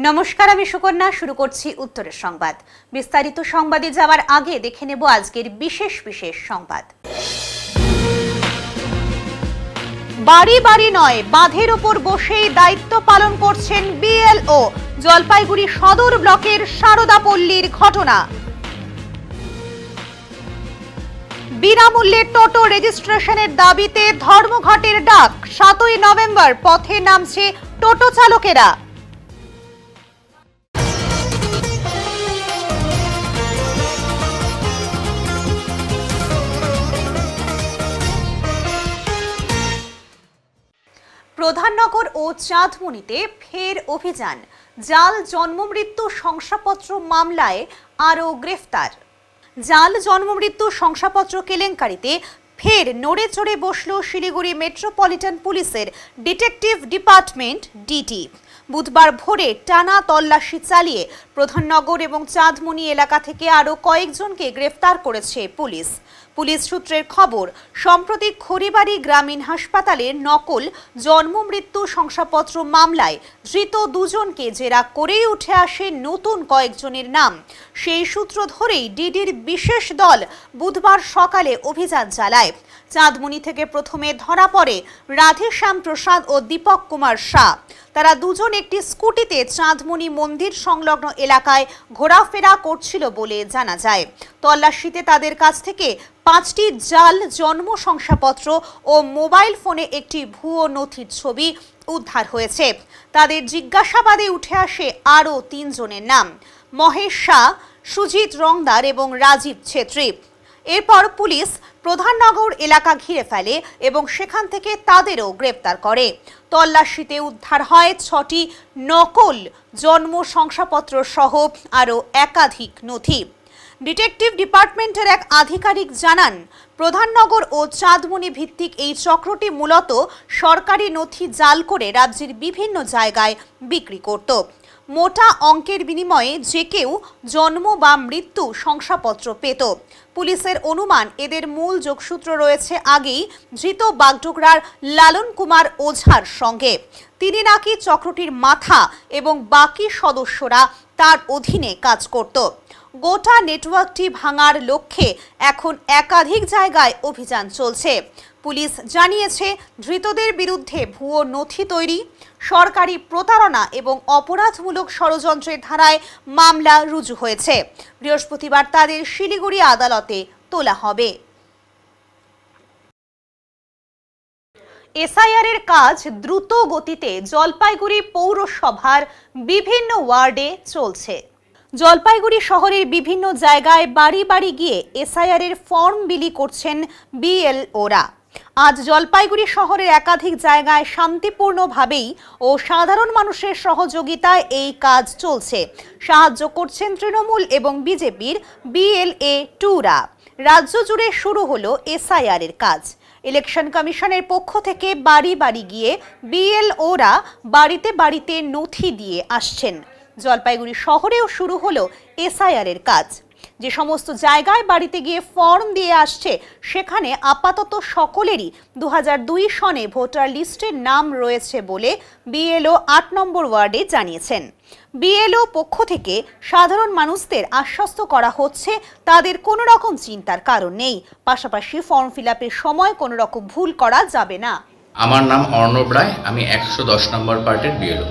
নমস্কার, আমি সুকন্যা। শুরু করছি উত্তরের সংবাদ। বিস্তারিত সংবাদে যাওয়ার আগে দেখে নেব আজকের বিশেষ সংবাদ। বাড়ি বাড়ি নয়, বাঁধের ওপর বসেই দায়িত্ব পালন করছেন বিএলও। জলপাইগুড়ি সদর ব্লকের সারদাপল্লীর ঘটনা। বিনামূল্যে টোটো রেজিস্ট্রেশনের দাবিতে ধর্মঘটের ডাক। 7ই নভেম্বর পথে নামছে টোটো চালকেরা। প্রধাননগর ও চাঁদমণিতে ফের অভিযান। জাল জন্মমৃত্যু শংসাপত্র মামলায় আরও গ্রেফতার। জাল জন্মমৃত্যু শংসাপত্র কেলেঙ্কারিতে ফের নড়ে চড়ে বসল শিলিগুড়ি মেট্রোপলিটন পুলিশের ডিটেকটিভ ডিপার্টমেন্ট ডিটি। বুধবার ভোরে টানা তল্লাশি চালিয়ে প্রধাননগর এবং চাঁদমণি এলাকা থেকে আরও কয়েকজনকে গ্রেফতার করেছে পুলিশ। পুলিশ সূত্রের খবর, সম্প্রতি খড়িবাড়ি গ্রামীণ হাসপাতালের নকল জন্মমৃত্যু শংসাপত্র মামলায় ধৃত দুজনকে জেরা করেই উঠে আসে নতুন কয়েকজনের নাম। সেই সূত্র ধরেই ডিডির বিশেষ দল বুধবার সকালে অভিযান চালায়। চাঁদমণি থেকে প্রথমে ধরা পড়ে রাধেশ্যাম প্রসাদ ও দীপক কুমার শাহ। তারা দুজন একটি স্কুটিতে চাঁদমণি মন্দির সংলগ্ন এলাকায় ঘোরাফেরা করছিল বলে জানা যায়। তল্লাশিতে তাদের কাছ থেকে 5টি জাল জন্ম শংসাপত্র ও মোবাইল ফোনে একটি ভুয়ো নথির ছবি উদ্ধার হয়েছে। তাদের জিজ্ঞাসাবাদে উঠে আসে আরও 3 জনের নাম: মহেশ শাহ, সুজিত রংদার এবং রাজীব ছেত্রী। এরপর পুলিশ প্রধাননগর এলাকা ঘিরে ফেলে এবং সেখান থেকে তাদেরও গ্রেপ্তার করে। তল্লাশিতে উদ্ধার হয় 6টি নকল জন্ম শংসাপত্র সহ আরও একাধিক নথি। ডিটেকটিভ ডিপার্টমেন্টের এক আধিকারিক জানান, প্রধাননগর ও চাঁদমণি ভিত্তিক এই চক্রটি মূলত সরকারি নথি জাল করে রাজ্যের বিভিন্ন জায়গায় বিক্রি করত। মোটা অঙ্কের বিনিময়ে যে কেউ জন্ম বা মৃত্যু শংসাপত্র পেত। পুলিশের অনুমান, এদের মূল যোগসূত্র রয়েছে আগেই ধৃত বাগডোগরার লালন কুমার ওঝার সঙ্গে। তিনি নাকি চক্রটির মাথা এবং বাকি সদস্যরা তার অধীনে কাজ করত। গোটা নেটওয়ার্কটি ভাঙার লক্ষ্যে এখন একাধিক জায়গায় অভিযান চলছে। পুলিশ জানিয়েছে, ধৃতদের বিরুদ্ধে ভুয়ো নথি তৈরি, সরকারি প্রতারণা এবং অপরাধমূলক ষড়যন্ত্রের ধারায় মামলা রুজু হয়েছে। বৃহস্পতিবার তাদের শিলিগুড়ি আদালতে তোলা হবে। এসআইআর-এর কাজ দ্রুত গতিতে জলপাইগুড়ি পৌরসভার বিভিন্ন ওয়ার্ডে চলছে। জলপাইগুড়ি শহরের বিভিন্ন জায়গায় বাড়ি বাড়ি গিয়ে এসআইআর-এর ফর্ম বিলি করছেন বিএলওরা। আজ জলপাইগুড়ি শহরের একাধিক জায়গায় শান্তিপূর্ণভাবেই ও সাধারণ মানুষের সহযোগিতায় এই কাজ চলছে। সাহায্য করছেন তৃণমূল এবং বিজেপির BLA-2রা। রাজ্য জুড়ে শুরু হলো এসআইআর-এর কাজ। ইলেকশন কমিশনের পক্ষ থেকে বাড়ি বাড়ি গিয়ে বিএলওরা বাড়িতে বাড়িতে নথি দিয়ে আসছেন। জলপাইগুড়ি শহরেও শুরু হলো এসআইআর-এর কাজ। যে সমস্ত জায়গায় বাড়িতে গিয়ে ফর্ম দিয়ে আসছে, সেখানে আপাতত সকলেরই 2002 সনে ভোটার লিস্টের নাম রয়েছে বলে বিএলও 8 নম্বর ওয়ার্ডে জানিয়েছেন। বিএলও পক্ষ থেকে সাধারণ মানুষদের আশ্বস্ত করা হচ্ছে, তাদের কোনো রকম চিন্তার কারণ নেই। পাশাপাশি ফর্ম ফিলআপের সময় কোনো রকম ভুল করা যাবে না। আমার নাম অর্ণব রায়, আমি 110 নম্বর পার্টের বিএলও।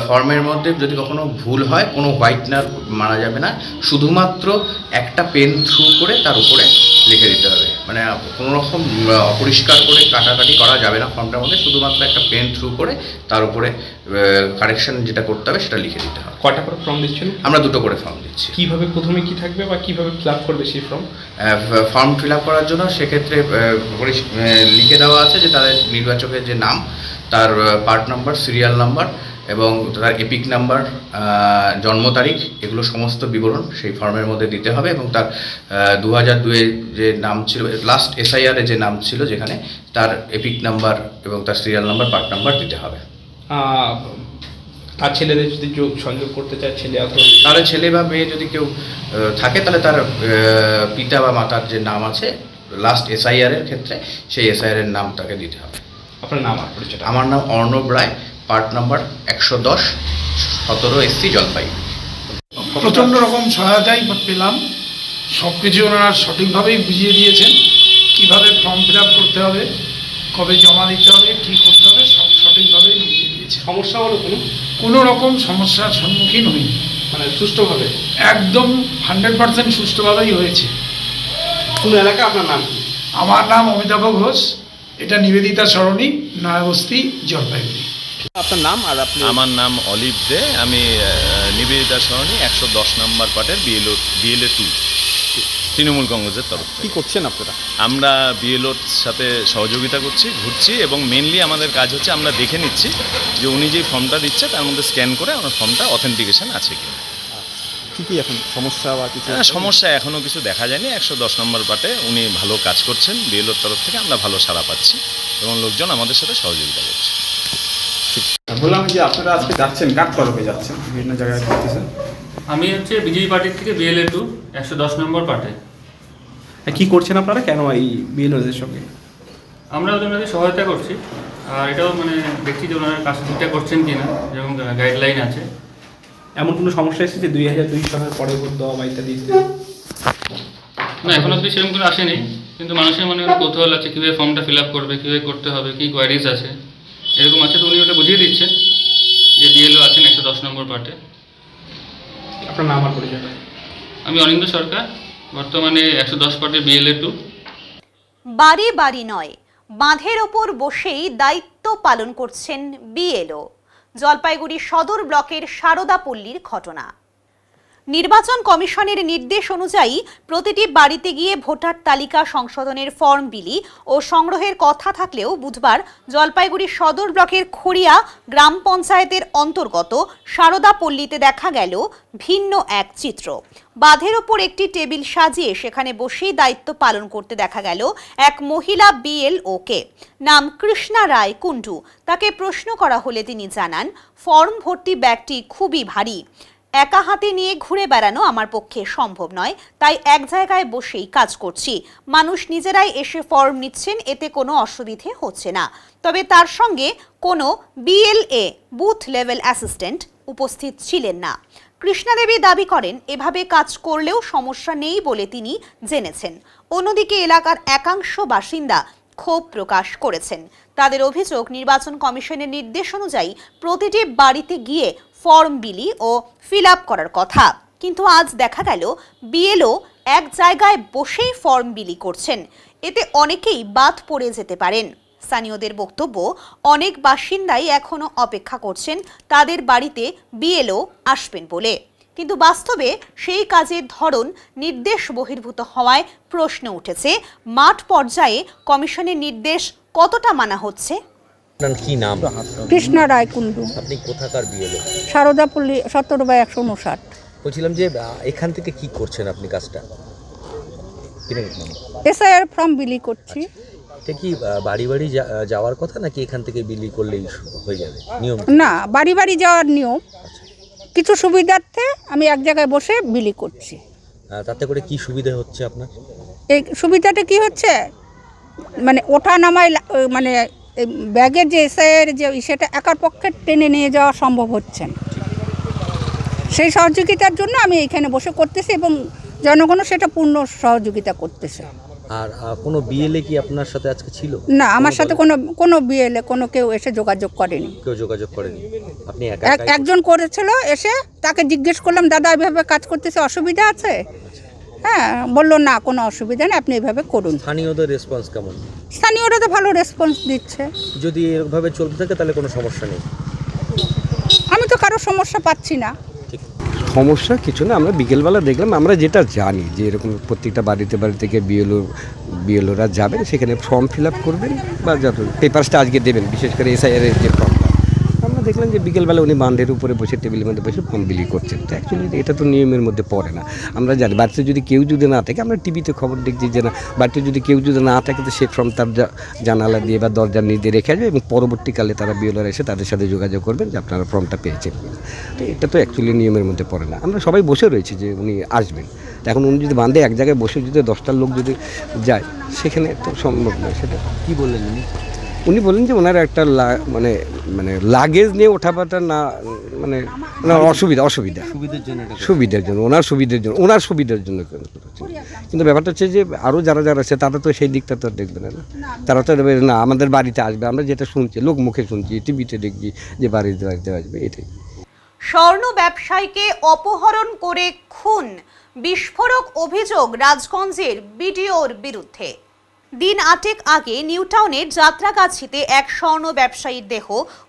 ফর্মের মধ্যে যদি কখনো ভুল হয়, কোনো হোয়াইটনার মারা যাবে না, শুধুমাত্র একটা পেন থ্রু করে তার উপরে লিখে দিতে হবে। মানে কোনো রকম অপরিষ্কার করে কাটাকাটি করা যাবে না ফর্মটার মধ্যে, শুধুমাত্র একটা পেন থ্রু করে তার উপরে কারেকশন যেটা করতে হবে সেটা লিখে দিতে হবে। কয়টা করে ফর্ম দিচ্ছেন? আমরা 2টো করে ফর্ম দিচ্ছি। কিভাবে প্রথমে কি থাকবে বা কিভাবে ফিল আপ করবে সেই ফর্ম ফিল আপ করার জন্য সেক্ষেত্রে লিখে দেওয়া আছে যে তাদের নির্বাচকের যে নাম, তার পার্ট নাম্বার, সিরিয়াল নাম্বার এবং তার এপিক নাম্বার, জন্ম তারিখ, এগুলো সমস্ত বিবরণ সেই ফর্মের মধ্যে দিতে হবে এবং তার 2002-এ যে নাম ছিল, লাস্ট এসআইআর-এ যে নাম ছিল যেখানে, তার এপিক নাম্বার এবং তার সিরিয়াল নাম্বার, পার্ট নাম্বার দিতে হবে। আর ছেলেদের যদি কেউ সংযোগ করতে চায়, তাহলে ছেলে বা মেয়ে যদি কেউ থাকে, তাহলে তার পিতা বা মাতার যে নাম আছে লাস্ট এসআইআর-এর ক্ষেত্রে, সেই এসআইআর-এর নাম তাকে দিতে হবে। আপনার নাম আর পরিচয়? আমার নাম অর্ণব রায়, পার্ট নাম্বার 110, 17 SC জলপাইগুড়ি। প্রচণ্ড রকম সহায়তাই পেলাম। সব কিছু ওনারা সঠিকভাবেই বুঝিয়ে দিয়েছেন, কিভাবে ফর্ম ফিল আপ করতে হবে, কবে জমা দিতে হবে, কী করতে হবে, সব সঠিকভাবেই বুঝিয়ে দিয়েছে। সমস্যা হলো কোনো রকম সমস্যার সম্মুখীন হইনি, মানে সুষ্ঠুভাবে একদম 100% সুষ্ঠুভাবেই হয়েছে। কোন এলাকা, আপনার নাম কি? আমার নাম অমিতাভ ঘোষ, এটা নিবেদিতা সরণি, নয়াবস্তি, জলপাইগুড়ি। আপনার নাম আর আপনি? আমার নাম অলিভ দে, আমি নিবেদিতা সরণি 110 নম্বর পার্টের বিএলএ 2 তৃণমূল কংগ্রেসের তরফ থেকে। কি করছেন আপনারা? আমরা বিএলওর সাথে সহযোগিতা করছি, ঘুরছি, এবং মেনলি আমাদের কাজ হচ্ছে আমরা দেখে নিচ্ছি যে উনি যে ফর্মটা দিচ্ছে তার মধ্যে স্ক্যান করে আমার ফর্মটা অথেন্টিকেশন আছে কি। কি এখন সমস্যা বা কিছু? সমস্যা এখনও কিছু দেখা যায়নি। 110 নম্বর পার্টে উনি ভালো কাজ করছেন, বিএলওর তরফ থেকে আমরা ভালো সাড়া পাচ্ছি এবং লোকজন আমাদের সাথে সহযোগিতা করছে। বললাম যে আপনারা আজকে যাচ্ছেন, কার তরফে যাচ্ছেন, বিভিন্ন জায়গায় করতেছেন? আমি হচ্ছে বিজেপি পার্টির থেকে বিএলএ 2 110 নম্বর পার্টে। কি করছেন আপনারা, কেন এই বিএলওদের সঙ্গে? আমরা ওনাদের সহায়তা করছি, আর এটাও মানে দেখছি যে ওনারা কাজ ঠিকঠাক করছেন কিনা, যেমন গাইডলাইন আছে। এমন কোনো সমস্যা এসেছে 2002 সালের পরে ভোট দেওয়া বা ইত্যাদি? না, এখন অবধি সেরকম করে আসেনি, কিন্তু মানুষের মনে কৌতূহল আছে কীভাবে ফর্মটা ফিল আপ করবে, কীভাবে করতে হবে, কী কোয়ারিজ আছে, এরকম আছে। তো উনি ওটা বুঝিয়ে দিচ্ছেন যে বিএলও আছেন 110 নম্বর পার্টে। আপনার নাম আর পরিচয়? আমি অনিন্দ সরকার, বর্তমানে 110 পার্টে বিএলএ 2। বাড়ি বাড়ি নয়, বাঁধের ওপর বসেই দায়িত্ব পালন করছেন বিএলও। জলপাইগুড়ি সদর ব্লকের সারদাপল্লীর ঘটনা। নির্বাচন কমিশনের নির্দেশ অনুযায়ী প্রতিটি বাড়িতে গিয়ে ভোটার তালিকা সংশোধনের ফর্ম বিলি ও সংগ্রহের কথা থাকলেও বুধবার জলপাইগুড়ি সদর ব্লকের খড়িয়া গ্রাম পঞ্চায়েতের অন্তর্গত সারদাপল্লীতে দেখা গেল ভিন্ন এক চিত্র। বাঁধের ওপর একটি টেবিল সাজিয়ে সেখানে বসেই দায়িত্ব পালন করতে দেখা গেল এক মহিলা বিএলওকে। নাম কৃষ্ণা রায় কুণ্ডু। তাকে প্রশ্ন করা হলে তিনি জানান, ফর্ম ভর্তি ব্যাগটি খুবই ভারী, একা হাতে নিয়ে ঘুরে বেড়ানো আমার পক্ষে সম্ভব নয়, তাই এক জায়গায় বসেই কাজ করছি। মানুষ নিজেরাই এসে ফর্ম নিচ্ছেন, এতে কোনো অসুবিধে হচ্ছে না। তবে তার সঙ্গে কোনো বিএলএ বুথ লেভেল অ্যাসিস্ট্যান্ট উপস্থিত ছিলেন না। কৃষ্ণা দেবী দাবি করেন, এভাবে কাজ করলেও সমস্যা নেই বলে তিনি জেনেছেন। অন্যদিকে এলাকার একাংশ বাসিন্দা ক্ষোভ প্রকাশ করেছেন। তাদের অভিযোগ, নির্বাচন কমিশনের নির্দেশ অনুযায়ী প্রতিটি বাড়িতে গিয়ে ফর্ম বিলি ও ফিল আপ করার কথা, কিন্তু আজ দেখা গেল বিএলও এক জায়গায় বসেই ফর্ম বিলি করছেন। এতে অনেকেই বাদ পড়ে যেতে পারেন। স্থানীয়দের বক্তব্য, অনেক বাসিন্দাই এখনো অপেক্ষা করছেন তাদের বাড়িতে বিএলও আসবেন বলে, কিন্তু বাস্তবে সেই কাজের ধরন নির্দেশ বহির্ভূত হওয়ায় প্রশ্ন উঠেছে, মাঠ পর্যায়ে কমিশনের নির্দেশ কতটা মানা হচ্ছে। আপনার কি নাম? কৃষ্ণা রায় কুণ্ডু। আপনি কোথাকার বিএলও? সারদাপল্লী 17/159। বলছিলাম যে এখান থেকে কি করছেন আপনি কাজটা? এসআইআর ফর্ম বিলি করছি। এটা কি বাড়ি বাড়ি যাওয়ার কথা নাকি এখান থেকে বিলি করলেই হয়ে যাবে নিয়ম? না, বাড়ি বাড়ি যাওয়ার নিয়ম। কিছু সুবিধার্থে আমি এক জায়গায় বসে বিলি করছি। তাতে করে কি সুবিধা হচ্ছে আপনার? এই সুবিধাটা কি হচ্ছে, মানে ওঠা নামায় মানে ব্যাগের যে এসআইআর যে সেটা একার পক্ষে টেনে নিয়ে যাওয়া সম্ভব হচ্ছে না। সেই সহযোগিতার জন্য আমি এইখানে বসে করতেছি এবং জনগণও সেটা পূর্ণ সহযোগিতা করতেছে। আর কোনো বিএলএ কি আপনার সাথে আজকে ছিল? না, আমার সাথে কোনো বিএলএ কোনো কেউ এসে যোগাযোগ করেনি। কেউ যোগাযোগ করেনি? আপনি একজন করেছিল, এসে তাকে জিজ্ঞেস করলাম, দাদা এভাবে কাজ করতেছে, অসুবিধা আছে? হ্যাঁ, বললো না কোনো অসুবিধা নেই, আপনি এভাবে করুন। স্থানীয়দের রেসপন্স কেমন? স্থানীয়রা তো ভালো রেসপন্স দিচ্ছে। যদি এভাবে চলতে থাকে তাহলে কোনো সমস্যা নেই? আমি তো কারো সমস্যা পাচ্ছি না। সমস্যা কিছু না, আমরা বিকেলবেলা দেখলাম, আমরা যেটা জানি যে এরকম প্রত্যেকটা বাড়িতে থেকে বিএলওরা যাবেন, সেখানে ফর্ম ফিল আপ করবেন বা যত পেপারসটা আজকে দেবেন, বিশেষ করে এসআইআরের যে ফর্মটা। আমরা দেখলাম যে বিকেলবেলা উনি বান্ডের উপরে বসে টেবিলের মধ্যে বসে ফর্ম বিলি করছেন। তো অ্যাকচুয়ালি এটা তো নিয়মের মধ্যে পড়ে না। আমরা জানি বাড়িতে যদি কেউ যদি না থাকে, আমরা টিভিতে খবর দেখছি যে না, বাড়িতে যদি কেউ যদি না থাকে তো সে ফর্ম তার জানালা দিয়ে বা দরজার নিচে রেখে আসবে এবং পরবর্তীকালে তারা বিএলওরা এসে তাদের সাথে যোগাযোগ করবেন যে আপনারা ফর্মটা পেয়েছেন। তো এটা তো অ্যাকচুয়ালি নিয়মের মধ্যে পড়ে না। আমরা সবাই বসে রয়েছি যে উনি আসবেন। তো এখন উনি যদি বান্ধে এক জায়গায় বসে যদি 10টা লোক যদি যায়, সেখানে তো সম্ভব নয়। সেটা কি বললেন উনি? উনি বলেন যে ওনার একটা মানে মানে লাগেজ নিয়ে ওঠাপাটা না মানে অসুবিধার জন্য ওনার সুবিধার জন্য কিন্তু ব্যাপারটা হচ্ছে যে আরও যারা আছে তারা তো সেই দিকটা তো দেখবে না, তারা তো না আমাদের বাড়িতে আসবে, আমরা যেটা শুনছি লোক মুখে শুনছি টিভিতে দেখছি যে বাড়িতে আসবে, এটাই। স্বর্ণ ব্যবসায়ীকে অপহরণ করে খুন, বিস্ফোরক অভিযোগ রাজগঞ্জের বিডিওর বিরুদ্ধে। দিন 8 আগে নিউটাউনের যাত্রাগাছিতে এক স্বর্ণ ব্যবসায়ীর দেহ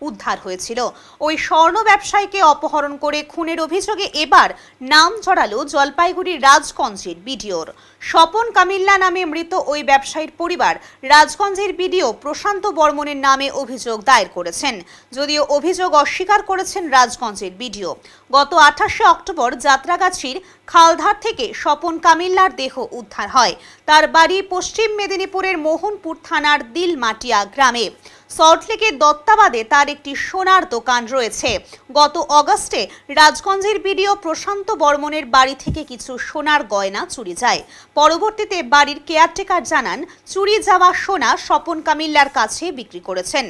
উদ্ধার হয়েছিল। ওই স্বর্ণ ব্যবসায়ীকে অপহরণ করে খুনের অভিযোগে এবার নাম জড়ালো জলপাইগুড়ির রাজগঞ্জের বিডিওর। স্বপন কামিল্লা নামে মৃত ওই ব্যবসায়ীর পরিবার রাজগঞ্জের বিডিও প্রশান্ত বর্মনের নামে অভিযোগ দায়ের করেছেন, যদিও অভিযোগ অস্বীকার করেছেন রাজগঞ্জের বিডিও। গত 28 অক্টোবর যাত্রাগাছির খালধার থেকে স্বপন কামিল্লার দেহ উদ্ধার হয়। তার বাড়ি পশ্চিম মেদিনীপুরের মোহনপুর থানার দিলমাটিয়া গ্রামে। সল্টলেকের দত্তাবাদে তার একটি সোনার দোকান রয়েছে। গত অগস্টে রাজগঞ্জের বিডিও প্রশান্ত বর্মনের বাড়ি থেকে কিছু সোনার গয়না চুরি যায়। পরবর্তীতে বাড়ির কেয়ারটেকার জানান চুরি যাওয়া সোনা স্বপন কামিল্লার কাছে বিক্রি করেছেন।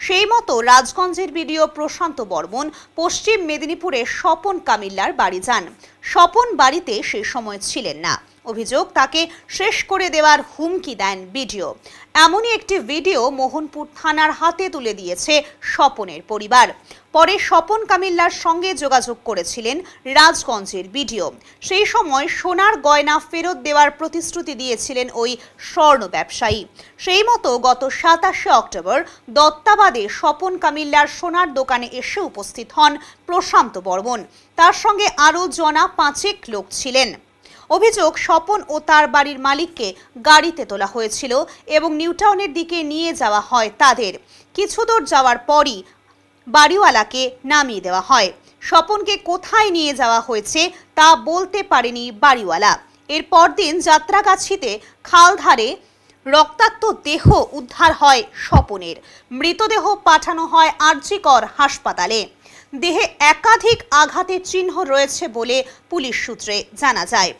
সেই মতো রাজগঞ্জের বিডিও প্রশান্ত বর্মন পশ্চিম মেদিনীপুরে স্বপন কামিল্লার বাড়ি যান। স্বপন বাড়িতে সে সময় ছিলেন না। অভিযোগ তাকে শেষ করে দেওয়ার হুমকি দেন বিডিও। এমনই একটি ভিডিও মোহনপুর থানার হাতে তুলে দিয়েছে স্বপনের পরিবার। পরে স্বপন কামিল্লার সঙ্গে যোগাযোগ করেছিলেন রাজগঞ্জের বিডিও। সেই সময় সোনার গয়না ফেরত দেওয়ার প্রতিশ্রুতি দিয়েছিলেন ওই স্বর্ণ ব্যবসায়ী। সেই মতো গত 27 অক্টোবর দত্তাবাদে স্বপন কামিল্লার সোনার দোকানে এসে উপস্থিত হন প্রশান্ত বর্মন। তার সঙ্গে আরও জনা 5 লোক ছিলেন। অভিযোগ স্বপন ও তার বাড়ির মালিককে গাড়িতে তোলা হয়েছিল এবং নিউটাউনের দিকে নিয়ে যাওয়া হয় তাদের। কিছু দূর যাওয়ার পরই বাড়িওয়ালাকে নামিয়ে দেওয়া হয়। স্বপনকে কোথায় নিয়ে যাওয়া হয়েছে তা বলতে পারেনি বাড়িওয়ালা। এর পরদিন যাত্রাগাছিতে খালধারে রক্তাক্ত দেহ উদ্ধার হয় স্বপনের। মৃতদেহ পাঠানো হয় আরজিকর হাসপাতালে। দেহে একাধিক আঘাতের চিহ্ন রয়েছে বলে পুলিশ সূত্রে জানা যায়।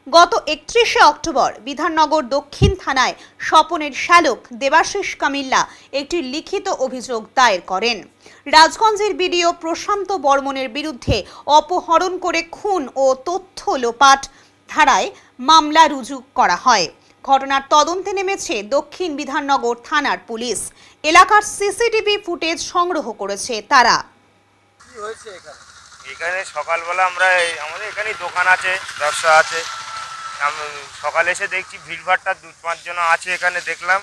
গত 31 অক্টোবর বিধাননগর দক্ষিণ থানায় স্বপনের শ্যালক দেবাশিস কামিল্লা একটি লিখিত অভিযোগ দায়ের করেন। রাজগঞ্জের বিডিও প্রশান্ত বর্মনের বিরুদ্ধে অপহরণ করে খুন ও তথ্য লোপাট ধারায় মামলা রুজু করা হয়। ঘটনার তদন্তে নেমেছে দক্ষিণ বিধাননগর থানার পুলিশ। এলাকার সিসিটিভি ফুটেজ সংগ্রহ করেছে তারা। এখানে সকালবেলা আমাদের এখানে দোকান আছে, ব্যবসা আছে। সকালে এসে দেখছি ভিড়ভাড়টা 2-5 জন আছে এখানে দেখলাম।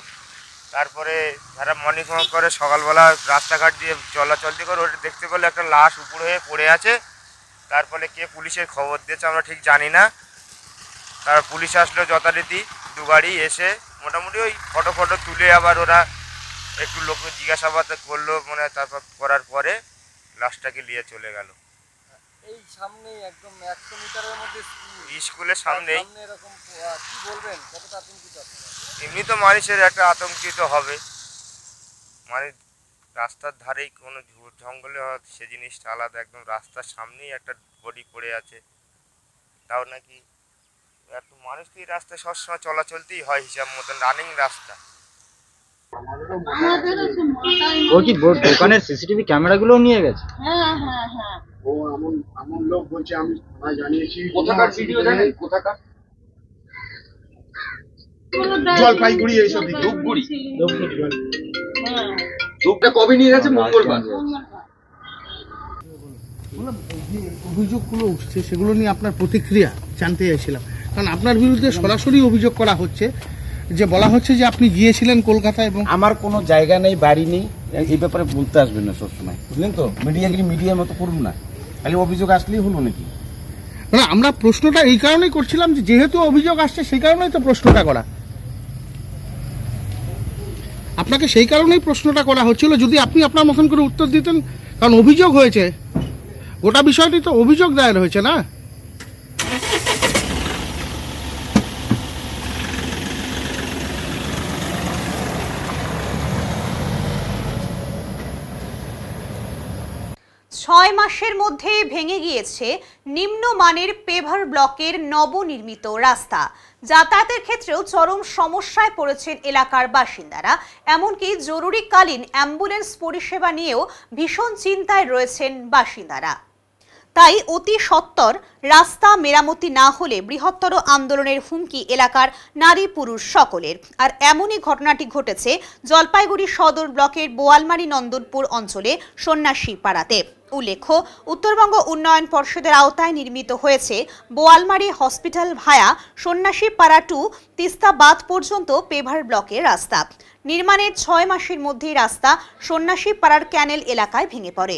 তারপরে যারা মর্নিং ওয়াক করে সকালবেলা রাস্তাঘাট দিয়ে চলাচলতি করে ওটা দেখতে পেলে একটা লাশ উপরে হয়ে পড়ে আছে। তারপরে কে পুলিশের খবর দিয়েছে আমরা ঠিক জানি না। তার পুলিশ আসলো যথারীতি 2 গাড়ি এসে মোটামুটি ওই ফটো তুলে আবার ওরা একটু লোককে জিজ্ঞাসাবাদ করলো, মানে তারপর করার পরে লাশটাকে নিয়ে চলে গেল। এই সামনে একদম 100 মিটারের মধ্যে স্কুলের সামনেই। এরকম কি বলবেন, কতটা আতঙ্কিত আপনারা? এমনি তো মানুষের একটা আতঙ্কিত হবে, মানে রাস্তার ধারেই কোনো জঙ্গলে সে জিনিসটা আলাদা। একদম রাস্তার সামনেই একটা বডি পড়ে আছে, তাও নাকি একটু মানুষ তো এই রাস্তায় সবসময় চলাচলতেই হয় হিসাব মতন, রানিং রাস্তা। ও কি দোকানের সিসিটিভি ক্যামেরাগুলো নিয়ে গেছে? হ্যাঁ হ্যাঁ হ্যাঁ, ও এমন লোক বলছে, আমি থানায় জানিয়েছি। কোথাকার ভিডিও জানেন? কোথাকার? জলপাইগুড়ি, এইসব ধূপগুড়ি। হ্যাঁ, ধূপটা কবে নিয়ে গেছে? মঙ্গলবার। অভিযোগগুলো উঠছে সেগুলো নিয়ে আপনার প্রতিক্রিয়া জানতে চাইছিলাম, কারণ আপনার বিরুদ্ধে সরাসরি অভিযোগ করা হচ্ছে, যে বলা হচ্ছে যে আপনি গিয়েছিলেন কলকাতা এবং আমার কোনো জায়গা নেই, বাড়ি নেই, এই ব্যাপারে বলতে আসবেন না সবসময়, বুঝলেন তো? মিডিয়ার মতো করুন না, খালি অভিযোগ আসলেই হলো নাকি? না, আমরা প্রশ্নটা এই কারণেই করছিলাম যে যেহেতু অভিযোগ আসছে সেই কারণেই তো প্রশ্নটা করা, আপনাকে সেই কারণেই প্রশ্নটা করা হচ্ছিল। যদি আপনি আপনার মতন করে উত্তর দিতেন, কারণ অভিযোগ হয়েছে, গোটা বিষয়টি তো অভিযোগ দায়ের হয়েছে না। 6 মাসের মধ্যে ভেঙে গিয়েছে নিম্নমানের পেভার ব্লকের নবনির্মিত রাস্তা। যাতায়াতের ক্ষেত্রেও চরম সমস্যায় পড়েছেন এলাকার বাসিন্দারা। এমনকি জরুরিকালীন অ্যাম্বুলেন্স পরিষেবা নিয়েও ভীষণ চিন্তায় রয়েছেন বাসিন্দারা। তাই অতি সত্বর রাস্তা মেরামতি না হলে বৃহত্তর আন্দোলনের হুমকি এলাকার নারী পুরুষ সকলের। আর এমনই ঘটনাটি ঘটেছে জলপাইগুড়ি সদর ব্লকের বোয়ালমারি নন্দনপুর অঞ্চলে সন্ন্যাসী পাড়াতে। উল্লেখ্য, উত্তরবঙ্গ উন্নয়ন পর্ষদের আওতায় নির্মিত হয়েছে বোয়ালমারি হসপিটাল ভায়া সন্ন্যাসী পাড়া টু তিস্তা বাঁধ পর্যন্ত পেভার ব্লকের রাস্তা। নির্মাণের 6 মাসের মধ্যেই রাস্তা সন্ন্যাসী পাড়ার ক্যানেল এলাকায় ভেঙে পড়ে।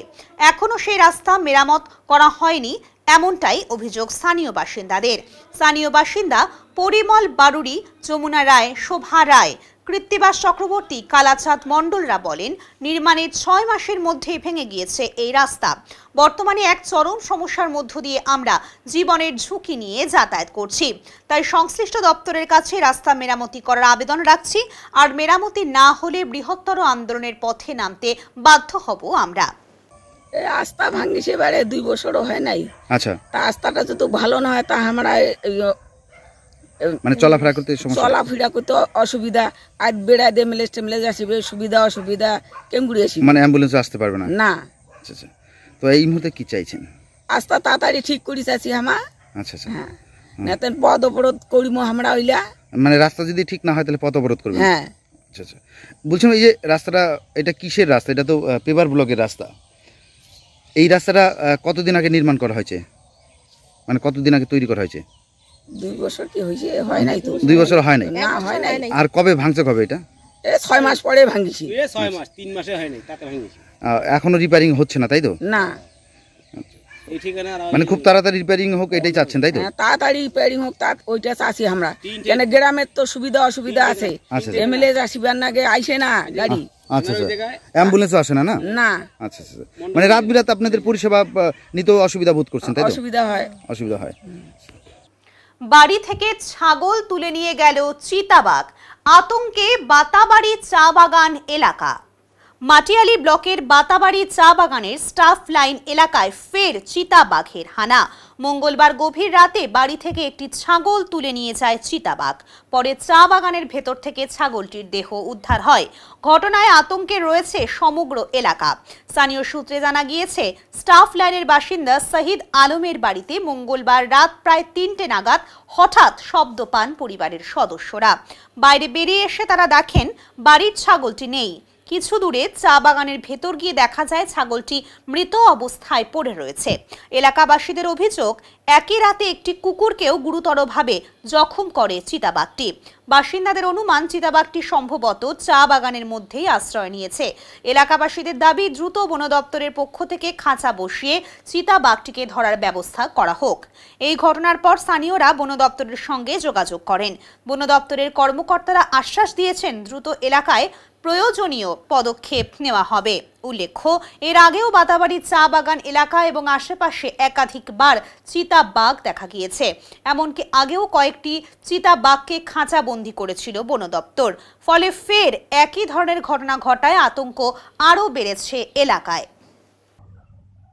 এখনও সেই রাস্তা মেরামত করা হয়নি, এমনটাই অভিযোগ স্থানীয় বাসিন্দাদের। স্থানীয় বাসিন্দা পরিমল বারুড়ি, যমুনা রায়, শোভা রায়, কৃত্তিবাস চক্রবর্তী, কালাচাঁদ মণ্ডলরা বলেন, নির্মাণের 6 মাসের মধ্যেই ভেঙে গিয়েছে এই রাস্তা। বর্তমানে এক চরম সমস্যার মধ্য দিয়ে আমরা জীবনের ঝুঁকি নিয়ে যাতায়াত করছি। তাই সংশ্লিষ্ট দপ্তরের কাছে রাস্তা মেরামতি করার আবেদন রাখছি। আর মেরামতি না হলে বৃহত্তর আন্দোলনের পথে নামতে বাধ্য হব আমরা। রাস্তা ভাঙিছে এবারে 2 বছরও হয় নাই। আচ্ছা, তা রাস্তাটা যদি ভালো না হয় তা আমরা মানে চলাফেরা করতে সমস্যা, চলাফেরা করতে অসুবিধা। আর বেড়া দিয়ে মেলেজ আসবে, সুবিধা অসুবিধা কেমন আসি, মানে অ্যাম্বুলেন্স আসতে পারবে না। না। আচ্ছা আচ্ছা, তো এই মুহূর্তে কি চাইছেন? রাস্তা তাড়াতাড়ি ঠিক করিস আছি আমার। আচ্ছা আচ্ছা, হ্যাঁ, না তো পদ অবরোধ করিম আমরা হইলা। মানে রাস্তা যদি ঠিক না হয় তাহলে পথ অবরোধ করবেন? হ্যাঁ। আচ্ছা আচ্ছা, বলছিলাম এই যে রাস্তাটা, এটা কিসের রাস্তা? এটা তো পেভার ব্লকের রাস্তা। এই রাস্তাটা কতদিন আগে নির্মাণ করা হয়েছে, মানে কতদিন আগে তৈরি করা হয়েছে? 2 বছর কি হয়েছে? হয় নাই তো। 2 বছর হয় নাই? না, হয় নাই। আর কবে ভাঙছে, কবে এটা? 6 মাস পরে ভাঙিছি। 6 মাস, 3 মাসে হয় নাই, তাতে ভাঙিছি। এখনো রিপেয়ারিং হচ্ছে না, তাই তো? না। এই ঠিকানা মানে খুব তাড়াতাড়ি রিপেয়ারিং হোক এটাই চাচ্ছেন, তাই তো? হ্যাঁ, তাড়াতাড়ি রিপেয়ারিং হোক, তা ওইটা চাচ্ছি আমরা। কেন গ্রামের তো সুবিধা অসুবিধা আছে। এমএলএ আসিবার না, আইসে না গাড়ি। আচ্ছা আচ্ছা, অ্যাম্বুলেন্সও আসে না? না। আচ্ছা আচ্ছা, মানে রাত বিরাত আপনাদের পরিষেবা নিতেও অসুবিধা বোধ করছেন, তাই তো? অসুবিধা হয়। অসুবিধা হয়। বাড়ি থেকে ছাগল তুলে নিয়ে গেল চিতাবাঘ, আতঙ্কে বাতাবাড়ি চা বাগান এলাকা। মাটিয়ালি ব্লকের বাতাবাড়ি চা বাগানের স্টাফ লাইন এলাকায় ফের চিতাবাঘের হানা। মঙ্গলবার গভীর রাতে বাড়ি থেকে একটি ছাগল তুলে নিয়ে যায় চিতাবাঘ। পরে চা বাগানের ভেতর থেকে ছাগলটির দেহ উদ্ধার হয়। ঘটনায় আতঙ্কে রয়েছে সমগ্র এলাকা। স্থানীয় সূত্রে জানা গিয়েছে, স্টাফ লাইনের বাসিন্দা শহীদ আলমের বাড়িতে মঙ্গলবার রাত প্রায় 3টে নাগাদ হঠাৎ শব্দ পান পরিবারের সদস্যরা। বাইরে বেরিয়ে এসে তারা দেখেন বাড়ির ছাগলটি নেই। কিছু দূরে চা বাগানের ভেতর গিয়ে দেখা যায় ছাগলটি মৃত অবস্থায় পড়ে রয়েছে। এলাকাবাসীদের অভিযোগ, একই রাতে একটি কুকুরকেও গুরুতরভাবে জখম করে চিতাবাঘটি। বাসিন্দাদের অনুমান, চিতাবাঘটি সম্ভবত চা বাগানের মধ্যেই আশ্রয় নিয়েছে। এলাকাবাসীদের দাবি, দ্রুত বন দপ্তরের পক্ষ থেকে খাঁচা বসিয়ে চিতাবাঘটিকে ধরার ব্যবস্থা করা হোক। এই ঘটনার পর স্থানীয়রা বন দপ্তরের সঙ্গে যোগাযোগ করেন। বন দপ্তরের কর্মকর্তারা আশ্বাস দিয়েছেন, দ্রুত এলাকায় প্রয়োজনীয় পদক্ষেপ নেওয়া হবে। উল্লেখ্য, এর আগেও বাতাবাড়ি চা বাগান এলাকা এবং আশেপাশে একাধিকবার চিতাবাঘ দেখা গিয়েছে। এমনকি আগেও কয়েকটি চিতাবাঘকে খাঁচাবন্দি করেছিল বন দপ্তর। ফলে ফের একই ধরনের ঘটনা ঘটায় আতঙ্ক আরও বেড়েছে এলাকায়।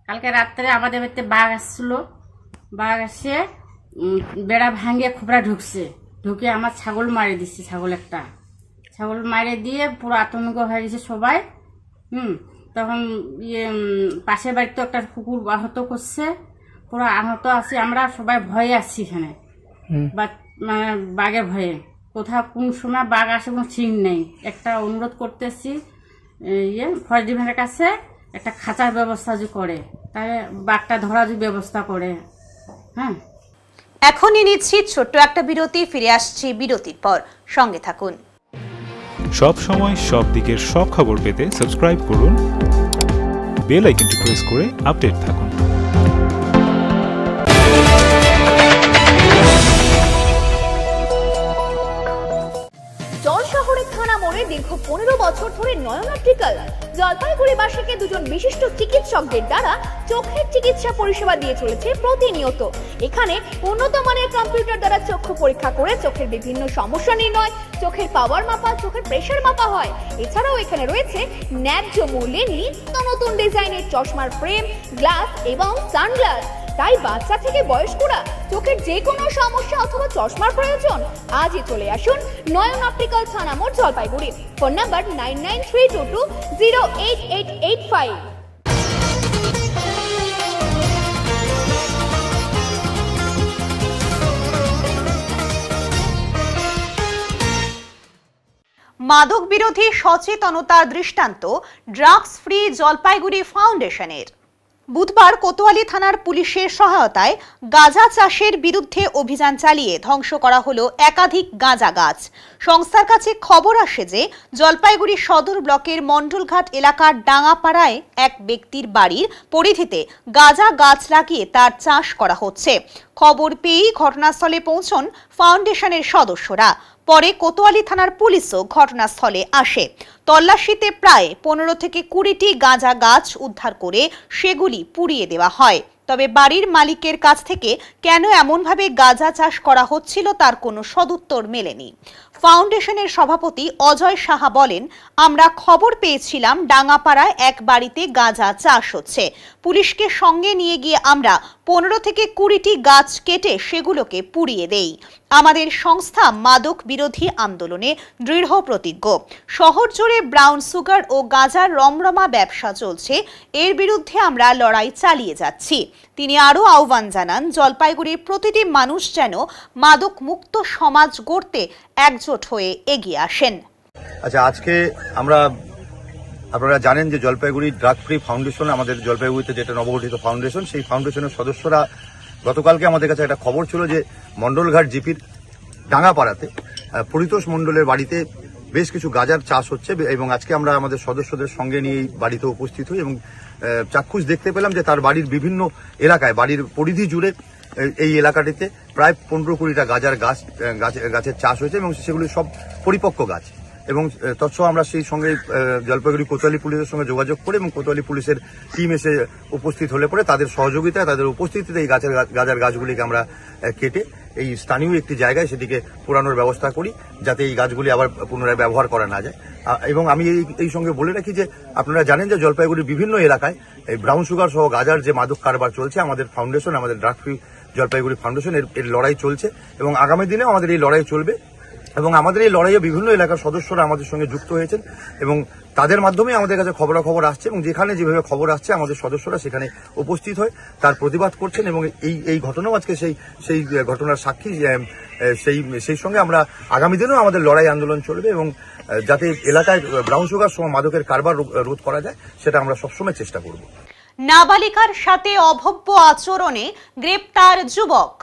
কালকে রাত্রে আমাদের বাড়িতে বাঘ আসছিল। বাঘ এসে বেড়া ভাঙিয়ে খোপড়া ঢুকে আমার ছাগল মারি দিচ্ছে। ছাগল মারে দিয়ে পুরো আতঙ্ক হয়ে গেছে সবাই। তখন পাশের বাড়িতে একটা কুকুর আহত করছে, পুরো আহত আছি আমরা, সবাই ভয়ে আসছি এখানে, মানে বাঘের ভয়ে। কোথাও কোন সময় বাঘ আসে কোনো ঠিক নেই। একটা অনুরোধ করতেছি ফরেস্ট ডিপার্টমেন্টের কাছে, একটা খাঁচার ব্যবস্থা যদি করে, তাহলে বাঘটা ধরা যদি ব্যবস্থা করে। হ্যাঁ, এখনই নিচ্ছি ছোট্ট একটা বিরতি, ফিরে আসছি বিরতির পর, সঙ্গে থাকুন। সব সময় সব দিকের সব খবর পেতে সাবস্ক্রাইব করুন, বেল আইকনটি প্রেস করে আপডেট থাকুন। জল শহরের থানা মোড়ে দীর্ঘ 15 বছর ধরে নয়ন অপটিক্যাল, জলপাইগুড়িবাসীকে দুজন বিশিষ্ট চিকিৎসকদের দ্বারা চোখের চিকিৎসা পরিষেবা দিয়ে চলেছে প্রতিনিয়ত। এখানে উন্নত মানের কম্পিউটার দ্বারা চক্ষু পরীক্ষা করে চোখের বিভিন্ন সমস্যা নির্ণয়, চোখের পাওয়ার মাপা, চোখের প্রেসার মাপা হয়। এছাড়াও এখানে রয়েছে ন্যায্য মূল্যে নিত্য নতুন ডিজাইনের চশমার ফ্রেম, গ্লাস এবং সানগ্লাস। তাই বাচ্চা থেকে বয়স্করা চোখের যে কোনো সমস্যা অথবা চশমার প্রয়োজন আজই চলে আসুন নয়ন অপটিক্যাল থানা মোড়, জলপাইগুড়ি। Phone number 9932208885। মাদক বিরোধী সচেতনতার দৃষ্টান্ত ড্রাগস ফ্রি জলপাইগুড়ি ফাউন্ডেশনের। বুধবার কোতোয়ালি থানার পুলিশের সহায়তায় গাঁজা চাষের বিরুদ্ধে অভিযান চালিয়ে ধ্বংস করা হলো একাধিক গাঁজা গাছ। সংস্থার কাছে খবর আসে যে জলপাইগুড়ি সদর ব্লকের মণ্ডলঘাট এলাকার ডাঙ্গাপাড়ায় এক ব্যক্তির বাড়ির পরিধিতে গাঁজা গাছ লাগিয়ে তার চাষ করা হচ্ছে। খবর পেয়েই ঘটনাস্থলে পৌঁছন ফাউন্ডেশনের সদস্যরা। পরে কোতোয়ালি থানার পুলিশও ঘটনাস্থলে আসে। তল্লাশিতে প্রায় 15 থেকে 20টি গাঁজা গাছ উদ্ধার করে সেগুলি পুড়িয়ে দেওয়া হয়। তবে বাড়ির মালিকের কাছ থেকে কেন এমনভাবে গাঁজা চাষ করা হচ্ছিল তার কোনো সদুত্তর মেলেনি। ফাউন্ডেশনের সভাপতি অজয় সাহা বলেন, আমরা খবর পেয়েছিলাম ডাঙ্গাপাড়ায় এক বাড়িতে গাঁজা চাষ হচ্ছে। পুলিশকে সঙ্গে নিয়ে গিয়ে আমরা 15 থেকে 20টি গাছ কেটে সেগুলোকে পুড়িয়ে দেই। আমাদের সংস্থা মাদক বিরোধী আন্দোলনে দৃঢ় প্রতিজ্ঞ। শহর জুড়ে ব্রাউন সুগার ও গাঁজার রমরমা ব্যবসা চলছে, এর বিরুদ্ধে আমরা লড়াই চালিয়ে যাচ্ছি। তিনি আরও আহ্বান জানান, জলপাইগুড়ির প্রতিটি মানুষ যেন মাদক মুক্ত সমাজ গড়তে একজোট হয়ে এগিয়ে আসেন। আচ্ছা, আজকে আপনারা জানেন যে জলপাইগুড়ি ড্রাগ ফ্রি ফাউন্ডেশন, আমাদের জলপাইগুড়িতে যেটা নবগঠিত ফাউন্ডেশন, সেই ফাউন্ডেশনের সদস্যরা গতকালকে আমাদের কাছে একটা খবর ছিল যে মণ্ডলঘাট জিপির ডাঙ্গাপাড়াতে পরিতোষ মণ্ডলের বাড়িতে বেশ কিছু গাঁজার চাষ হচ্ছে এবং আজকে আমরা আমাদের সদস্যদের সঙ্গে নিয়ে এই বাড়িতে উপস্থিত হই এবং চাক্ষুষ দেখতে পেলাম যে তার বাড়ির বিভিন্ন এলাকায়, বাড়ির পরিধি জুড়ে এই এলাকাটিতে প্রায় 15-20টা গাছের চাষ হয়েছে এবং সেগুলি সব পরিপক্ক গাছ। এবং তৎসহ আমরা সেই সঙ্গে জলপাইগুড়ি কোতোয়ালি পুলিশের সঙ্গে যোগাযোগ করে এবং কোতোয়ালি পুলিশের টিম এসে উপস্থিত হলে পরে তাদের সহযোগিতায়, তাদের উপস্থিতিতে এই গাঁজার গাছগুলিকে আমরা কেটে এই স্থানীয় একটি জায়গায় সেটিকে পোড়ানোর ব্যবস্থা করি, যাতে এই গাছগুলি আবার পুনরায় ব্যবহার করা না যায়। এবং আমি এই সঙ্গে বলে রাখি যে আপনারা জানেন যে জলপাইগুড়ির বিভিন্ন এলাকায় এই ব্রাউন সুগার সহ গাঁজার যে মাদক কারবার চলছে, আমাদের ফাউন্ডেশন, আমাদের ড্রাগ ফ্রি জলপাইগুড়ি ফাউন্ডেশন এর লড়াই চলছে এবং আগামী দিনেও আমাদের এই লড়াই চলবে। এবং আমাদের এই লড়াইয়ে বিভিন্ন এলাকার সদস্যরা আমাদের সঙ্গে যুক্ত হয়েছেন এবং তাদের মাধ্যমে আমাদের কাছে খবরাখবর আসছে এবং যেখানে যেভাবে খবর আসছে আমাদের সদস্যরা সেখানে উপস্থিত হয়ে তার প্রতিবাদ করছেন এবং এই ঘটনাও আজকে সেই ঘটনার সাক্ষী। সেই সঙ্গে আমরা আগামী দিনেও আমাদের লড়াই আন্দোলন চলবে এবং যাতে এলাকায় ব্রাউন সুগার সহ মাদকের কারবার রোধ করা যায় সেটা আমরা সবসময় চেষ্টা করব। নাবালিকার সাথে অভব্য আচরণে গ্রেপ্তার যুবক।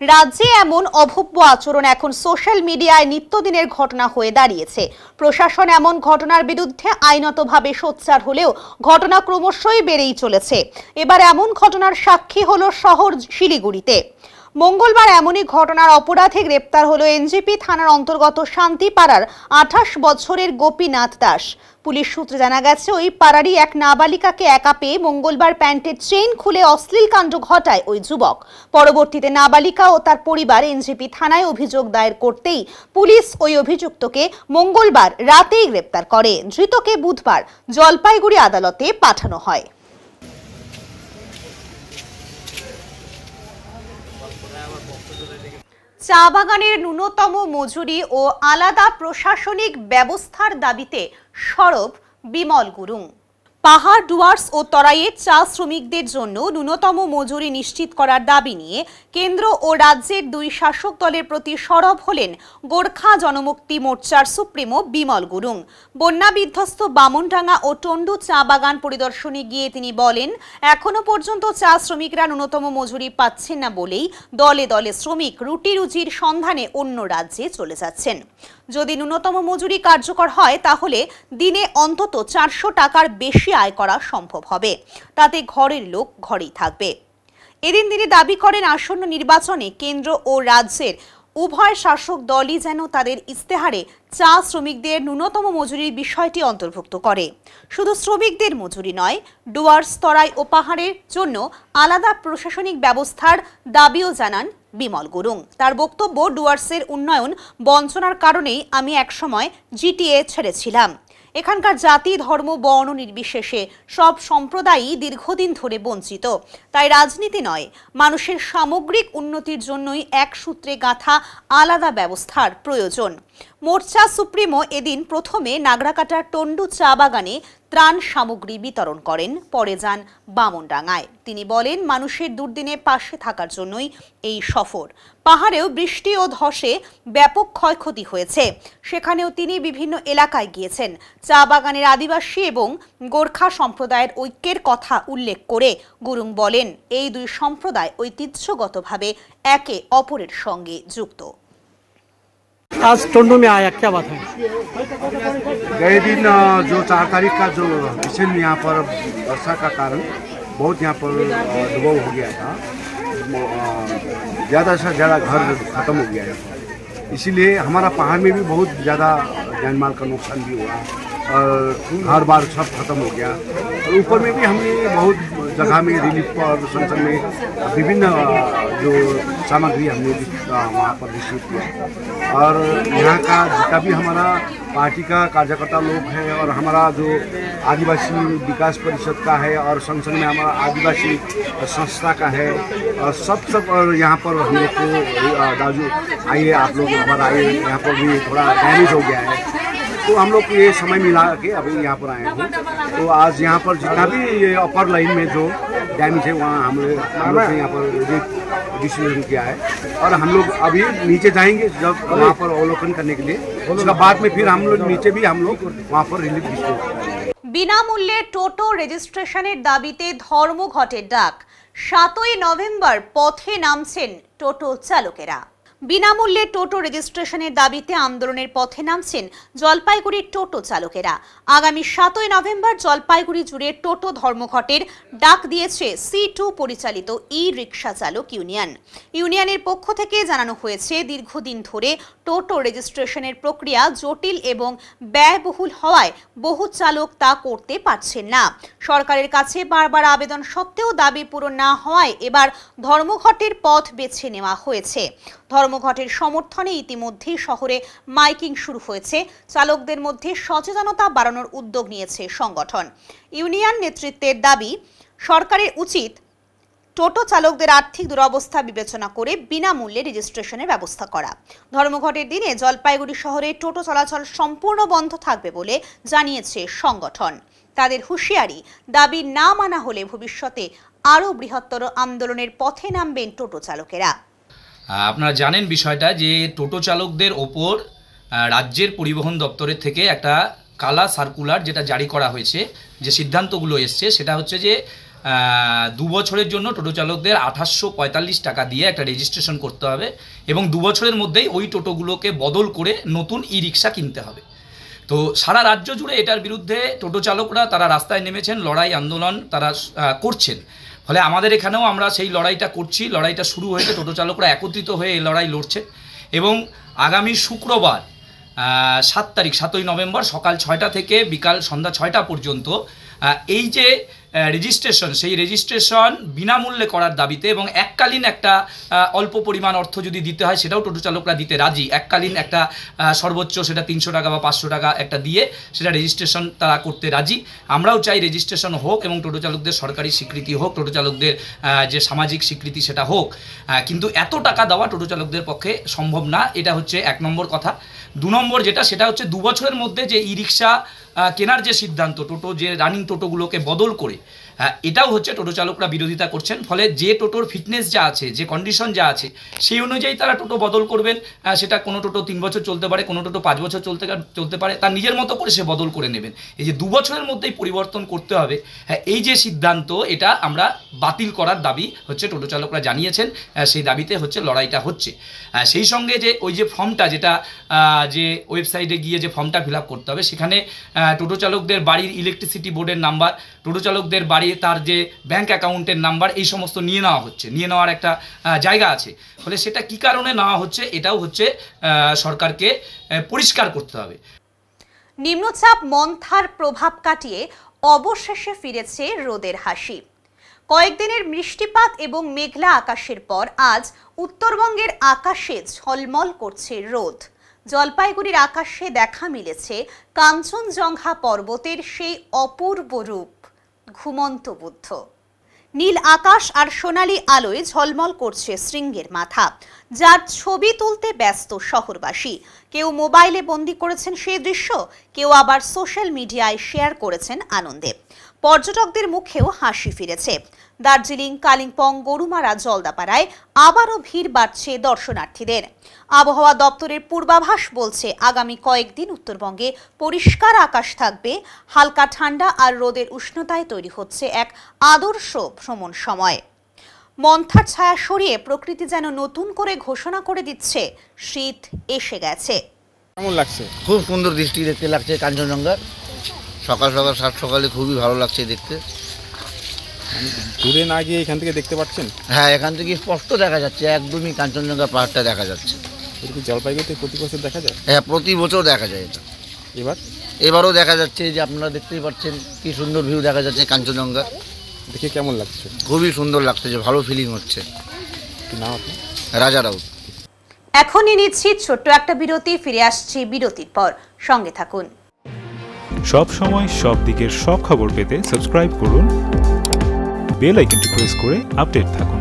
রাজ্যে এমন অভব্য আচরণ এখন সোশ্যাল মিডিয়ায় নিত্যদিনের ঘটনা হয়ে দাঁড়িয়েছে। প্রশাসন এমন ঘটনার বিরুদ্ধে আইনতভাবে সোচ্চার হলেও ঘটনা ক্রমশই বেড়েই চলেছে। এবার এমন ঘটনার সাক্ষী হলো শহর শিলিগুড়িতে। মঙ্গলবার এমনই ঘটনার অপরাধে গ্রেপ্তার হলো এনজিপি থানার অন্তর্গত শান্তিপাড়ার 28 বছরের গোপীনাথ দাস। পুলিশ সূত্রে জানা গেছে, ওই পাড়ারই এক নাবালিকাকে একা পেয়ে মঙ্গলবার প্যান্টের চেইন খুলে অশ্লীল কাণ্ড ঘটায় ওই যুবক। পরবর্তীতে নাবালিকা ও তার পরিবার এনজিপি থানায় অভিযোগ দায়ের করতেই পুলিশ ওই অভিযুক্তকে মঙ্গলবার রাতেই গ্রেপ্তার করে। ধৃতকে বুধবার জলপাইগুড়ি আদালতে পাঠানো হয়। চা বাগানের ন্যূনতম মজুরি ও আলাদা প্রশাসনিক ব্যবস্থার দাবিতে সরব বিমল গুরুং। পাহাড় ডুয়ার্স ও তরাইয়ের চা শ্রমিকদের জন্য ন্যূনতম মজুরি নিশ্চিত করার দাবি নিয়ে কেন্দ্র ও রাজ্যের দুই শাসক দলের প্রতি সরব হলেন গোর্খা জনমুক্তি মোর্চার সুপ্রিমো বিমল গুরুং। বন্যা বিধ্বস্ত বামনডাঙ্গা ও টন্ডু চা বাগান পরিদর্শনে গিয়ে তিনি বলেন, এখনো পর্যন্ত চা শ্রমিকরা ন্যূনতম মজুরি পাচ্ছেন না বলেই দলে দলে শ্রমিক রুটি রুজির সন্ধানে অন্য রাজ্যে চলে যাচ্ছেন। যদি ন্যূনতম মজুরি কার্যকর হয় তাহলে দিনে অন্তত 400 টাকার বেশি আয় করা সম্ভব হবে। তাতে ঘরের লোক ঘরেই থাকবে। এদিন তিনি দাবি করেন, আসন্ন নির্বাচনে কেন্দ্র ও রাজ্যের উভয় শাসক দলই যেন তাদের ইস্তেহারে চা শ্রমিকদের ন্যূনতম মজুরির বিষয়টি অন্তর্ভুক্ত করে। শুধু শ্রমিকদের মজুরি নয়, ডুয়ার্স, তরাই ও পাহাড়ের জন্য আলাদা প্রশাসনিক ব্যবস্থার দাবিও জানান বিমল গুরুং। তার বক্তব্য, ডুয়ার্সের উন্নয়ন বঞ্চনার কারণেই আমি একসময় জিটিএ ছেড়েছিলাম। এখানকার জাতি, ধর্ম, বর্ণ নির্বিশেষে সব সম্প্রদায়ই দীর্ঘদিন ধরে বঞ্চিত। তাই রাজনীতি নয়, মানুষের সামগ্রিক উন্নতির জন্যই এক সূত্রে গাঁথা আলাদা ব্যবস্থার প্রয়োজন। মোর্চা সুপ্রিমো এদিন প্রথমে নাগরাকাটার টন্ডু চা বাগানে ত্রাণ সামগ্রী বিতরণ করেন, পরে যান বামনডাঙ্গায়। তিনি বলেন, মানুষের দুর্দিনে পাশে থাকার জন্যই এই সফর। পাহাড়েও বৃষ্টি ও ধসে ব্যাপক ক্ষয়ক্ষতি হয়েছে, সেখানেও তিনি বিভিন্ন এলাকায় গিয়েছেন। চা বাগানের আদিবাসী এবং গোর্খা সম্প্রদায়ের ঐক্যের কথা উল্লেখ করে গুরুং বলেন, এই দুই সম্প্রদায় ঐতিহ্যগতভাবে একে অপরের সঙ্গে যুক্ত। आज टोंडू में आया, क्या बात है? गए दिन जो 4 तारीख का जो भीषण यहाँ पर वर्षा का कारण बहुत यहाँ पर डुबाव हो गया था, ज़्यादा से ज़्यादा घर खत्म हो गया है। इसीलिए हमारा पहाड़ में भी बहुत ज़्यादा जान माल का नुकसान भी हुआ और घर बार सब खत्म हो गया। और ऊपर में भी हमने बहुत जगह में रिलीफ और संसद में विभिन्न जो सामग्री हमने वहाँ पर रिसीव किया। और यहाँ का जितना भी हमारा पार्टी का कार्यकर्ता लोग है और हमारा जो आदिवासी विकास परिषद का है और संसद में हमारा आदिवासी संस्था का है और सब और यहाँ पर हम लोग को दाजू आइए, आप लोग एक बार आइए, यहाँ पर भी थोड़ा डैमेज हो गया है तो हम लोग को ये समय मिला के अभी यहाँ पर आए हैं। तो आज यहाँ पर जितना भी ये अपर लाइन में जो डैमेज है वहाँ हम लोग यहाँ पर डिसीजन किया है और हम लोग अभी नीचे जाएंगे जब वहाँ पर अवलोकन करने के लिए, उसके बाद में फिर हम लोग नीचे भी हम लोग वहाँ पर रिलीफ डिस्ट्रीब्यूट। বিনামূল্যে টোটো রেজিস্ট্রেশনের দাবিতে ধর্মঘটের ডাক। 7ই নভেম্বর পথে নামছেন টোটো চালকেরা। বিনামূল্যে টোটো রেজিস্ট্রেশনের দাবিতে আন্দোলনের পথে নামছেন জলপাইগুড়ির টোটো চালকেরা। আগামী 7ই নভেম্বর জলপাইগুড়ি জুড়ে টোটো ধর্মঘটের ডাক দিয়েছে C2 পরিচালিত ই রিক্সা চালক ইউনিয়ন। ইউনিয়নের পক্ষ থেকে জানানো হয়েছে, দীর্ঘদিন ধরে টোটো রেজিস্ট্রেশনের প্রক্রিয়া জটিল এবং ব্যয়বহুল হওয়ায় বহু চালক তা করতে পারছেন না। সরকারের কাছে বারবার আবেদন সত্ত্বেও দাবি পূরণ না হওয়ায় এবার ধর্মঘটের পথ বেছে নেওয়া হয়েছে। ধর্মঘটের সমর্থনে ইতিমধ্যেই শহরে মাইকিং শুরু হয়েছে। চালকদের মধ্যে সচেতনতা বাড়ানোর উদ্যোগ নিয়েছে সংগঠন। ইউনিয়ন নেতৃত্বের দাবি, সরকারের উচিত টোটো চালকদের আর্থিক দুরবস্থা বিবেচনা করে বিনামূল্যে রেজিস্ট্রেশনের ব্যবস্থা করা। ধর্মঘটের দিনে জলপাইগুড়ি শহরে টোটো চলাচল সম্পূর্ণ বন্ধ থাকবে বলে জানিয়েছে সংগঠন। তাদের হুঁশিয়ারি, দাবি না মানা হলে ভবিষ্যতে আরও বৃহত্তর আন্দোলনের পথে নামবেন টোটো চালকেরা। আপনারা জানেন বিষয়টা যে টোটো চালকদের ওপর রাজ্যের পরিবহন দপ্তরের থেকে একটা কালা সার্কুলার যেটা জারি করা হয়েছে, যে সিদ্ধান্তগুলো এসছে সেটা হচ্ছে যে 2 বছরের জন্য টোটো চালকদের 2845 টাকা দিয়ে একটা রেজিস্ট্রেশন করতে হবে এবং 2 বছরের মধ্যেই ওই টোটোগুলোকে বদল করে নতুন ই রিক্সা কিনতে হবে। তো সারা রাজ্য জুড়ে এটার বিরুদ্ধে টোটো চালকরা তারা রাস্তায় নেমেছেন, লড়াই আন্দোলন তারা করছেন। ফলে আমাদের এখানেও আমরা সেই লড়াইটা করছি। লড়াইটা শুরু হয়েছে, টোটো চালকরা একত্রিত হয়ে এই লড়াই লড়ছে এবং আগামী শুক্রবার 7 তারিখ 7ই নভেম্বর সকাল 6টা থেকে বিকাল সন্ধ্যা 6টা পর্যন্ত এই যে রেজিস্ট্রেশন, সেই রেজিস্ট্রেশন বিনামূল্যে করার দাবিতে এবং এককালীন একটা অল্প পরিমাণ অর্থ যদি দিতে হয় সেটাও টোটো চালকরা দিতে রাজি। এককালীন একটা সর্বোচ্চ সেটা 300 টাকা বা 500 টাকা একটা দিয়ে সেটা রেজিস্ট্রেশন তারা করতে রাজি। আমরাও চাই রেজিস্ট্রেশন হোক এবং টোটো চালকদের সরকারি স্বীকৃতি হোক, টোটো চালকদের যে সামাজিক স্বীকৃতি সেটা হোক, কিন্তু এত টাকা দেওয়া টোটো চালকদের পক্ষে সম্ভব না। এটা হচ্ছে 1 নম্বর কথা। 2 নম্বর যেটা, সেটা হচ্ছে 2 বছরের মধ্যে যে ই রিক্সা কেনার যে সিদ্ধান্ত, টোটো যে রানিং টোটোগুলোকে বদল করে, এটাও হচ্ছে টোটো চালকরা বিরোধিতা করছেন। ফলে যে টোটোর ফিটনেস যা আছে, যে কন্ডিশন যা আছে, সেই অনুযায়ী তারা টোটো বদল করবেন। সেটা কোনো টোটো 3 বছর চলতে পারে, কোনো টোটো 5 বছর চলতে পারে, তার নিজের মতো করে সে বদল করে নেবেন। এই যে 2 বছরের মধ্যেই পরিবর্তন করতে হবে, এই যে সিদ্ধান্ত, এটা আমরা বাতিল করার দাবি হচ্ছে টোটো চালকরা জানিয়েছেন। সেই দাবিতে হচ্ছে লড়াইটা হচ্ছে। সেই সঙ্গে যে ওই যে ফর্মটা, যেটা যে ওয়েবসাইটে গিয়ে যে ফর্মটা ফিল আপ করতে হবে, সেখানে টোটো চালকদের বাড়ির ইলেকট্রিসিটি বোর্ডের নাম্বার, টোটো চালকদের বাড়ির তার যে ব্যাংক অ্যাকাউন্টের নাম্বার এই সমস্ত নিয়ে নেওয়ার একটা জায়গা আছে। ফলে সেটা কি কারণে নেওয়া হচ্ছে এটাও হচ্ছে সরকারকে পরিষ্কার করতে হবে। নিম্নচাপ মন্থার প্রভাব কাটিয়ে অবশেষে ফিরেছে রোদের হাসি। কয়েকদিনের বৃষ্টিপাত এবং মেঘলা আকাশের পর আজ উত্তরবঙ্গের আকাশে ঝলমল করছে রোদ। জলপাইগুড়ির আকাশে দেখা মিলেছে কাঞ্চনজঙ্ঘা পর্বতের সেই অপূর্ব রূপ, ঘুমন্ত বুদ্ধ। নীল আকাশ আর সোনালী আলোয় ঝলমল করছে শৃঙ্গের মাথা, যার ছবি তুলতে ব্যস্ত শহরবাসী। কেউ মোবাইলে বন্দি করেছেন সেই দৃশ্য, কেউ আবার সোশ্যাল মিডিয়ায় শেয়ার করেছেন আনন্দে। পর্যটকদের মুখেও হাসি ফিরেছে। দার্জিলিং, কালিম্পং, গরুমারা, জলদাপাড়ায় আবারও ভিড় বাড়ছে দর্শনার্থীদের। আবহাওয়া দপ্তরের পূর্বাভাস বলছে আগামী কয়েকদিন উত্তরবঙ্গে পরিষ্কার আকাশ থাকবে। হালকা ঠান্ডা আর রোদের উষ্ণতায় তৈরি হচ্ছে এক আদর্শ ভ্রমণ সময়। মন্থার ছায়া সরিয়ে প্রকৃতি যেন নতুন করে ঘোষণা করে দিচ্ছে শীত এসে গেছে। কেমন লাগছে? খুব সুন্দর দৃষ্টি দেখতে লাগছে কাঞ্চনজঙ্ঘার। সকাল সকাল সাত সকালে খুবই ভালো লাগছে দেখতে। দূরে না গিয়ে এখান থেকে দেখতে পাচ্ছেন? হ্যাঁ, এখান থেকে স্পষ্ট দেখা যাচ্ছে, একদমই কাঞ্চনজঙ্ঘা পাহাড়টা দেখা যাচ্ছে। জলপাইগুড়িতে প্রতি বছর দেখা যায়? হ্যাঁ, প্রতি বছর দেখা যায় এটা। এবারও দেখা যাচ্ছে, যে আপনারা দেখতেই পাচ্ছেন কি সুন্দর ভিউ দেখা যাচ্ছে কাঞ্চনজঙ্ঘা। দেখে কেমন লাগছে? খুবই সুন্দর লাগছে, যে ভালো ফিলিং হচ্ছে। নাম আপনি? রাজা রাউত। এখনই নিচ্ছি ছোট্ট একটা বিরতি, ফিরে আসছি বিরতির পর, সঙ্গে থাকুন। সব সময় সব দিকের সব খবর পেতে সাবস্ক্রাইব করুন, বেল আইকনটি প্রেস করে আপডেট থাকুন।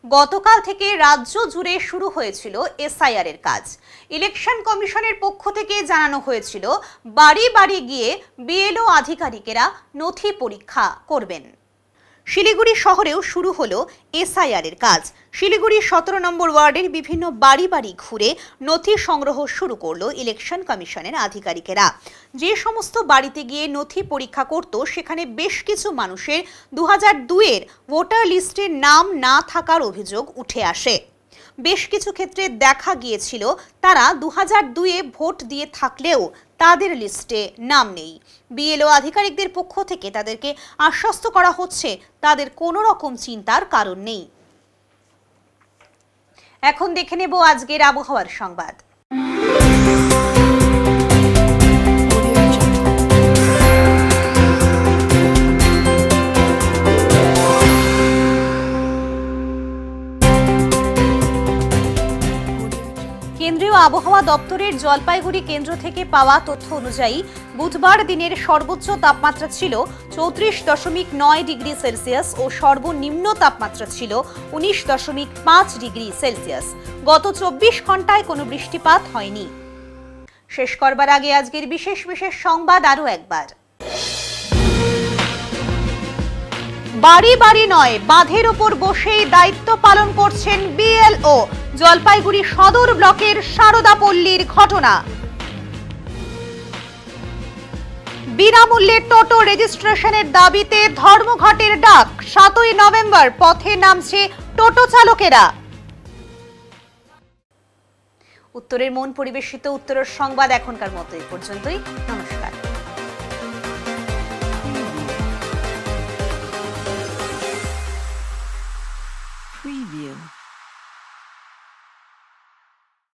গতকাল থেকে রাজ্য জুড়ে শুরু হয়েছিল এসআইআর এর কাজ। ইলেকশন কমিশনের পক্ষ থেকে জানানো হয়েছিল বাড়ি বাড়ি গিয়ে বিএলও আধিকারিকেরা নথি পরীক্ষা করবেন। শিলিগুড়ি শহরেও শুরু হলো এসআইআর এর কাজ। শিলিগুড়ি 17 নম্বর ওয়ার্ডের বিভিন্ন বাড়ি বাড়ি ঘুরে নথি সংগ্রহ শুরু করলো ইলেকশন কমিশনের আধিকারিকেরা। যে সমস্ত বাড়িতে গিয়ে নথি পরীক্ষা করত, সেখানে বেশ কিছু মানুষের 2002-এর ভোটার লিস্টে নাম না থাকার অভিযোগ উঠে আসে। বেশ কিছু ক্ষেত্রে দেখা গিয়েছিল তারা 2002-এ ভোট দিয়ে থাকলেও তাদের লিস্টে নাম নেই। বিএলও আধিকারিকদের পক্ষ থেকে তাদেরকে আশ্বস্ত করা হচ্ছে তাদের কোনো রকম চিন্তার কারণ নেই। এখন দেখে নেব আজকের আবহাওয়ার সংবাদ। কেন্দ্রীয় আবহাওয়া দপ্তরের জলপাইগুড়ি কেন্দ্র থেকে পাওয়া তথ্য অনুযায়ী বুধবার দিনের সর্বোচ্চ তাপমাত্রা ছিল 34.9 ডিগ্রি সেলসিয়াস ও সর্বনিম্ন তাপমাত্রা ছিল 19.5 ডিগ্রি সেলসিয়াস। গত 24 ঘন্টায় কোনো বৃষ্টিপাত হয়নি। শেষ করবার আগে আজকের বিশেষ বিশেষ সংবাদ আরও একবার। বাড়ি বাড়ি নয়, বাঁধের ওপর বসেই দায়িত্ব পালন করছেন বিএলও। জলপাইগুড়ি সদর ব্লকের সারদাপল্লীর ঘটনা। বিনামূল্যে টোটো রেজিস্ট্রেশনের দাবিতে ধর্মঘটের ডাক। 7ই নভেম্বর পথে নামছে টোটো চালকেরা। উত্তরের মন পরিবেশিত উত্তরের সংবাদ এখনকার মতো এই পর্যন্তই। নমস্কার।